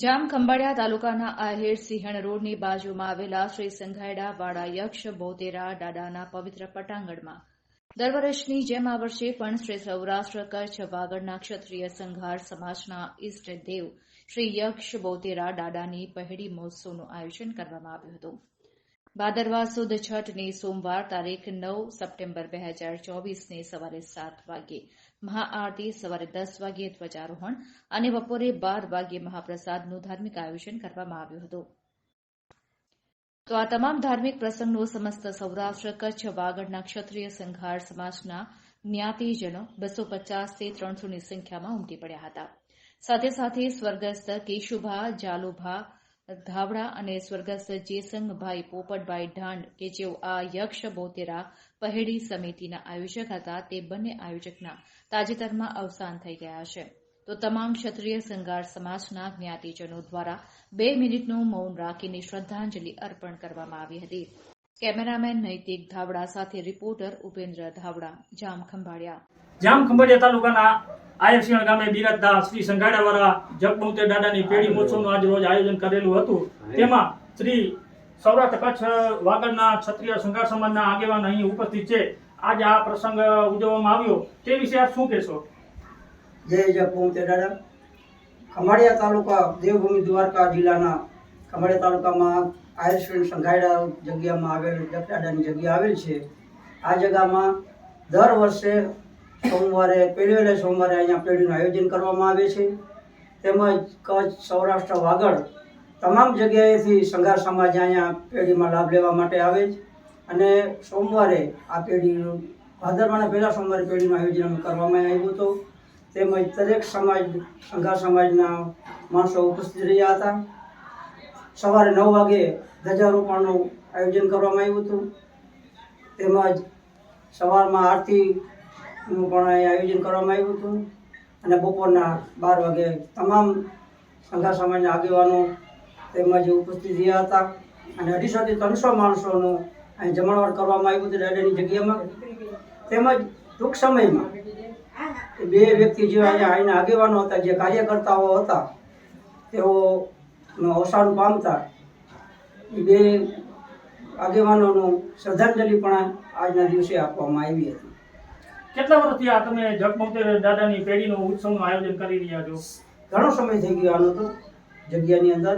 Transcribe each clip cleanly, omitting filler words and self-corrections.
જામ ખંભાળિયા તાલુકાના આહેર સિંહણ રોડની બાજુમાં આવેલા શ્રી સંઘાયડા વાડા યક્ષ બોતેરા દાદાના પવિત્ર પટાંગણમાં દર વર્ષની જેમ આ વર્ષે પણ શ્રી સૌરાષ્ટ્ર કચ્છ વાગડના ક્ષત્રિય સંઘાર સમાજના ઇષ્ટ દેવ શ્રી યક્ષ બોતેરા દાદાની પહેડી મહોત્સવનું આયોજન કરવામાં આવ્યું હતું। ભાદરવા સુદ છઠની સોમવાર તારીખ 9 સપ્ટેમ્બર 2024ને સવારે 7 વાગ્યે મહાઆરતી, સવારે 10 વાગ્યે ધ્વજારોહણ અને બપોરે 12 વાગ્યે મહાપ્રસાદનું ધાર્મિક આયોજન કરવામાં આવ્યું હતું। તો આ તમામ ધાર્મિક પ્રસંગનો સમસ્ત સૌરાષ્ટ્ર કચ્છ વાગડના ક્ષત્રિય સંઘાર સમાજના જ્ઞાતિજનો 250 થી 300ની સંખ્યામાં ઉમટી પડ્યા હતા। સાથે સાથે સ્વર્ગસ્થ કેશુભા જાલુભા ધાવડા અને સ્વર્ગસ્થ જેસંગભાઈ પોપટભાઈ ઢાંડ કે જેઓ આ યક્ષ બોતેરા પહેડી સમિતિના આયોજક હતા, તે બંને આયોજકના તાજેતરમાં અવસાન થઈ ગયા છે। તો તમામ ક્ષત્રિય સંઘાર સમાજના જ્ઞાતિજનો દ્વારા 2 મિનિટનું મૌન રાખીને શ્રદ્ધાંજલિ અર્પણ કરવામાં આવી હતી। કેમેરામેન નૈતિક ધાવડા સાથે રિપોર્ટર ઉપેન્દ્ર ધાવડા, જામ ખંભાળિયા। જામ ખંભાળિયા તાલુકાના આહેર સિંહણ ગામે બિરાજતા શ્રી સંઘાડાવાળા જગબોતેર દાદાની પેઢી મહોત્સવનું આજ રોજ આયોજન કરેલું હતું। તેમાં શ્રી સૌરાષ્ટ્ર કચ્છ વાગડના ક્ષત્રિય સંઘાર સમાજના આગેવાન અહીં ઉપસ્થિત છે। આજ આ પ્રસંગ ઉજવવામાં આવ્યો તે વિશે આપ શું કહેશો? જય જગબોતેર દાદા। ખંભાળિયા તાલુકા દેવભૂમિ દ્વારકા જિલ્લાના ખંભાળિયા તાલુકામાં આહેર સિંહણ સંઘાડા જગ્યામાં આવેલ જગદાદાની જગ્યા આવેલ છે। આ જગ્યામાં દર વર્ષે સોમવારે પહેલી સોમવારે અહીંયા પેઢીનું આયોજન કરવામાં આવે છે। તેમજ કચ્છ, સૌરાષ્ટ્ર, વાગડ તમામ જગ્યાએથી સંઘાર સમાજ અહીંયા પેઢીમાં લાભ લેવા માટે આવે છે અને સોમવારે આ પેઢીનું ભાદરવાના પહેલા સોમવારે પેઢીનું આયોજન કરવામાં આવ્યું હતું। તેમજ દરેક સમાજ સંઘાર સમાજના માણસો ઉપસ્થિત રહ્યા હતા। સવારે 9 વાગે ધ્વજારોપણનું આયોજન કરવામાં આવ્યું હતું। તેમજ સવારમાં આરતીનું પણ આયોજન કરવામાં આવ્યું હતું અને બપોરના 12 વાગે તમામ સંઘાર સમાજના આગેવાનો તેમજ ઉપસ્થિત રહ્યા હતા અને 250 થી 300 માણસોનું અહીં જમણવાર કરવામાં આવ્યું હતું દાદાની જગ્યામાં। તેમજ ટૂંક સમયમાં 2 વ્યક્તિ જે અહીંના આગેવાનો હતા, જે કાર્યકર્તાઓ હતા, તેઓ અવસાન પામતા એ 2 આગેવાનોનું શ્રદ્ધાંજલિ પણ આજના દિવસે આપવામાં આવી હતી। કેટલા વર્ષથી આ તમે જગબોતેર દાદાની પેઢીનું ઉત્સવનું આયોજન કરી રહ્યા છો? ઘણો સમય થઈ ગયો આનો તો જગ્યાની અંદર,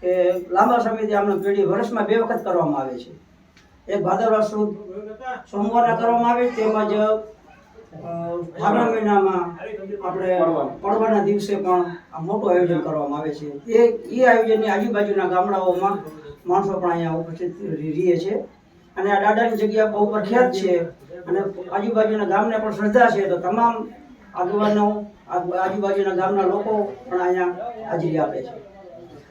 કે લાંબા સમયથી આમનો પેઢી વર્ષમાં 2 વખત કરવામાં આવે છે। એક ભાદરવા સુદ સોમવારના કરવામાં આવે, તેમજ ફાગણ મહિનામાં આપણે પડવાના દિવસે પણ આ મોટું આયોજન કરવામાં આવે છે। એ આયોજનની આજુબાજુના ગામડાઓમાં માણસો પણ અહીંયા ઉપસ્થિત રહે છે અને આ દાદાની જગ્યા બહુ પ્રખ્યાત છે અને આજુબાજુના ગામને પણ શ્રદ્ધા છે। તો તમામ આગેવાનો આજુબાજુના ગામના લોકો પણ અહીંયા હાજરી આપે છે।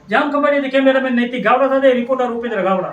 જામ ખંભાળિયાથી કેમેરામેન નૈતિક ગાવડા સાથે રિપોર્ટર ઉપેન્દ્ર ગાવડા।